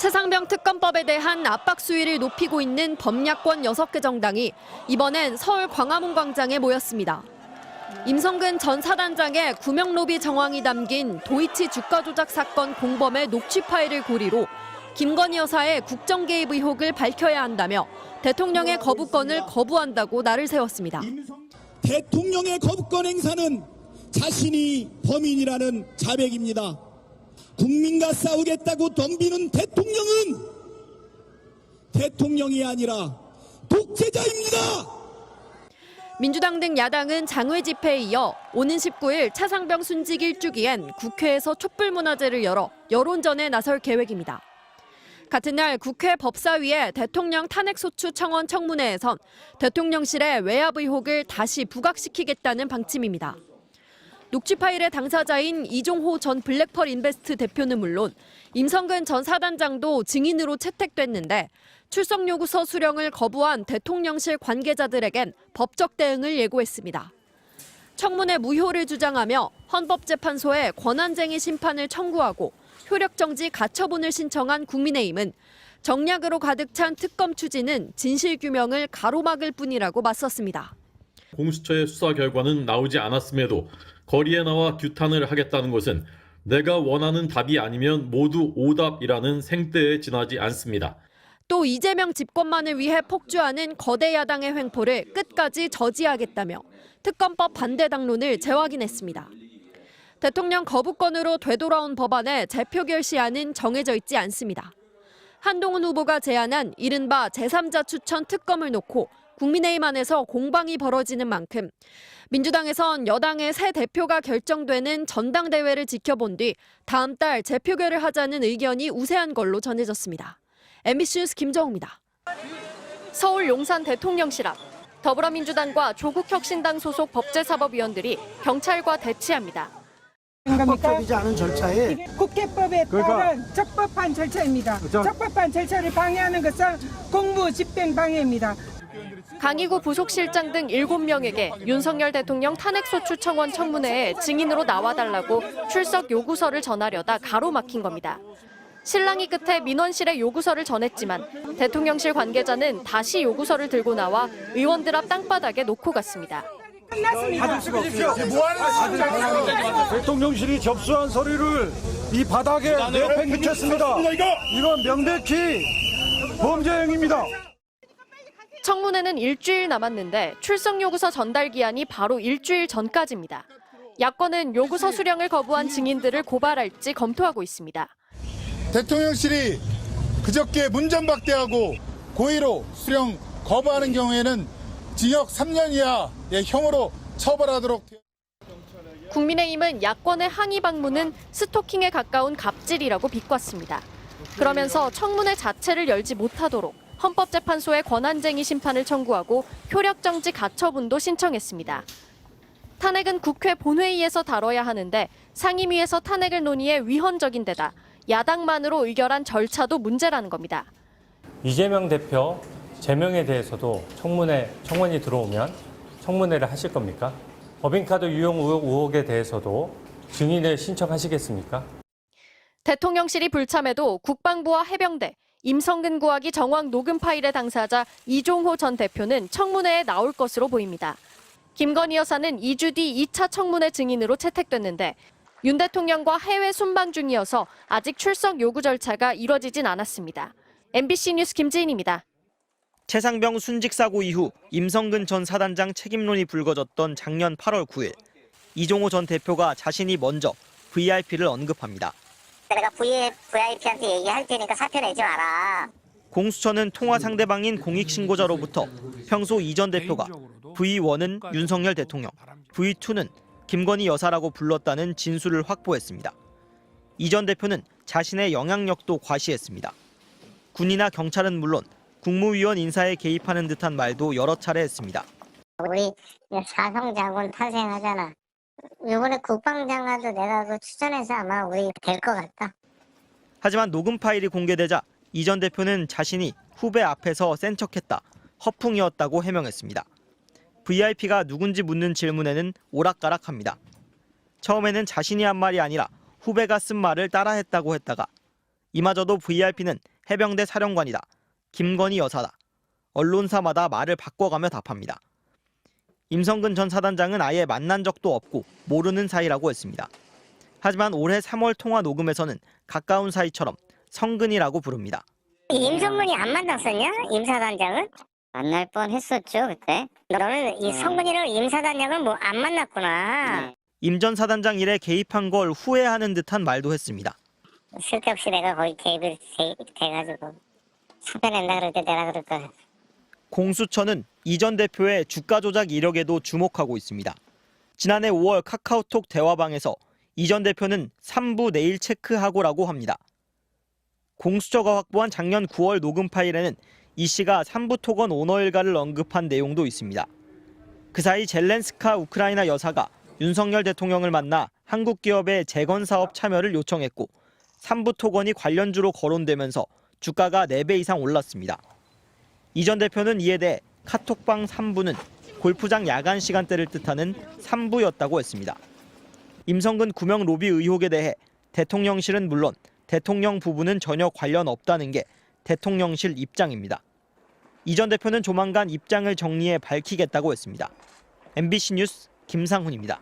최상병 특검법에 대한 압박 수위를 높이고 있는 범야권 6개 정당이 이번엔 서울 광화문 광장에 모였습니다. 임성근 전 사단장의 구명 로비 정황이 담긴 도이치 주가 조작 사건 공범의 녹취 파일을 고리로 김건희 여사의 국정 개입 의혹을 밝혀야 한다며 대통령의 거부권을 거부한다고 날을 세웠습니다. 대통령의 거부권 행사는 자신이 범인이라는 자백입니다. 국민과 싸우겠다고 덤비는 대통령은 대통령이 아니라 독재자입니다. 민주당 등 야당은 장외 집회에 이어 오는 19일 차상병 순직 1주기엔 국회에서 촛불문화제를 열어 여론전에 나설 계획입니다. 같은 날 국회 법사위의 대통령 탄핵소추 청원 청문회에선 대통령실의 외압 의혹을 다시 부각시키겠다는 방침입니다. 녹취 파일의 당사자인 이종호 전 블랙펄 인베스트 대표는 물론 임성근 전 사단장도 증인으로 채택됐는데 출석 요구서 수령을 거부한 대통령실 관계자들에겐 법적 대응을 예고했습니다. 청문회 무효를 주장하며 헌법재판소에 권한쟁의 심판을 청구하고 효력정지 가처분을 신청한 국민의힘은 정략으로 가득 찬 특검 추진은 진실규명을 가로막을 뿐이라고 맞섰습니다. 공수처의 수사 결과는 나오지 않았음에도 거리에 나와 규탄을 하겠다는 것은 내가 원하는 답이 아니면 모두 오답이라는 생떼에 지나지 않습니다. 또 이재명 집권만을 위해 폭주하는 거대 야당의 횡포를 끝까지 저지하겠다며 특검법 반대 당론을 재확인했습니다. 대통령 거부권으로 되돌아온 법안의 재표결 시한은 정해져 있지 않습니다. 한동훈 후보가 제안한 이른바 제3자 추천 특검을 놓고 국민의힘 안에서 공방이 벌어지는 만큼 민주당에선 여당의 새 대표가 결정되는 전당대회를 지켜본 뒤 다음 달 재표결을 하자는 의견이 우세한 걸로 전해졌습니다. MBC 뉴스 김정우입니다. 서울 용산 대통령실 앞 더불어민주당과 조국혁신당 소속 법제사법위원들이 경찰과 대치합니다. 합법적이지 않은 절차에 이게 국회법에 따른 적법한 절차입니다. 적법한 절차를 방해하는 것은 공무 집행 방해입니다. 강희구 부속실장 등 7명에게 윤석열 대통령 탄핵소추 청원 청문회에 증인으로 나와달라고 출석 요구서를 전하려다 가로막힌 겁니다. 신랑이 끝에 민원실에 요구서를 전했지만 대통령실 관계자는 다시 요구서를 들고 나와 의원들 앞 땅바닥에 놓고 갔습니다. 끝났습니다. 대통령실이 접수한 서류를 이 바닥에 내팽개쳤습니다. 이건 명백히 범죄 행위입니다. 청문회는 일주일 남았는데 출석 요구서 전달 기한이 바로 일주일 전까지입니다. 야권은 요구서 수령을 거부한 증인들을 고발할지 검토하고 있습니다. 대통령실이 그저께 문전박대하고 고의로 수령 거부하는 경우에는 징역 3년 이하의 형으로 처벌하도록. 국민의힘은 야권의 항의 방문은 스토킹에 가까운 갑질이라고 비꼬았습니다. 그러면서 청문회 자체를 열지 못하도록 헌법재판소에 권한쟁의 심판을 청구하고 효력정지 가처분도 신청했습니다. 탄핵은 국회 본회의에서 다뤄야 하는데 상임위에서 탄핵을 논의해 위헌적인 데다 야당만으로 의결한 절차도 문제라는 겁니다. 이재명 대표 제명에 대해서도 청원이 들어오면 청문회를 하실 겁니까? 법인카드 유용 의혹에 대해서도 증인을 신청하시겠습니까? 대통령실이 불참해도 국방부와 해병대, 임성근 구하기 정황 녹음 파일의 당사자 이종호 전 대표는 청문회에 나올 것으로 보입니다. 김건희 여사는 2주 뒤 2차 청문회 증인으로 채택됐는데 윤 대통령과 해외 순방 중이어서 아직 출석 요구 절차가 이뤄지진 않았습니다. MBC 뉴스 김지인입니다. 최상병 순직 사고 이후 임성근 전 사단장 책임론이 불거졌던 작년 8월 9일 이종호 전 대표가 자신이 먼저 VIP를 언급합니다. 내가 VIP한테 얘기할 테니까 사표 내지 마라. 공수처는 통화 상대방인 공익신고자로부터 평소 이 전 대표가 V1은 윤석열 대통령, V2는 김건희 여사라고 불렀다는 진술을 확보했습니다. 이 전 대표는 자신의 영향력도 과시했습니다. 군이나 경찰은 물론 국무위원 인사에 개입하는 듯한 말도 여러 차례 했습니다. 우리 사성장군 탄생하잖아. 이번에 국방장관도 내가 추천해서 아마 우리 될 것 같다. 하지만 녹음 파일이 공개되자 이 전 대표는 자신이 후배 앞에서 센 척했다, 허풍이었다고 해명했습니다. VIP가 누군지 묻는 질문에는 오락가락합니다. 처음에는 자신이 한 말이 아니라 후배가 쓴 말을 따라했다고 했다가 이마저도 VIP는 해병대 사령관이다. 김건희 여사다. 언론사마다 말을 바꿔가며 답합니다. 임성근 전 사단장은 아예 만난 적도 없고 모르는 사이라고 했습니다. 하지만 올해 3월 통화 녹음에서는 가까운 사이처럼 성근이라고 부릅니다. 임성근이 안 만났었냐? 임사단장은? 만날 뻔 했었죠, 그때. 너는 이 성근이를 임사단장은 뭐 안 만났구나. 임 전 사단장 일에 개입한 걸 후회하는 듯한 말도 했습니다. 쓸데없이 내가 거의 개입이 돼가지고 사표낸다 그럴 때 내가 그럴까. 공수처는 이 전 대표의 주가 조작 이력에도 주목하고 있습니다. 지난해 5월 카카오톡 대화방에서 이 전 대표는 3부 내일 체크하고라고 합니다. 공수처가 확보한 작년 9월 녹음 파일에는 이 씨가 3부 토건 오너 일가를 언급한 내용도 있습니다. 그 사이 젤렌스카 우크라이나 여사가 윤석열 대통령을 만나 한국 기업의 재건 사업 참여를 요청했고 3부 토건이 관련주로 거론되면서 주가가 4배 이상 올랐습니다. 이 전 대표는 이에 대해 카톡방 3부는 골프장 야간 시간대를 뜻하는 3부였다고 했습니다. 임성근 구명 로비 의혹에 대해 대통령실은 물론 대통령 부부는 전혀 관련 없다는 게 대통령실 입장입니다. 이 전 대표는 조만간 입장을 정리해 밝히겠다고 했습니다. MBC 뉴스 김상훈입니다.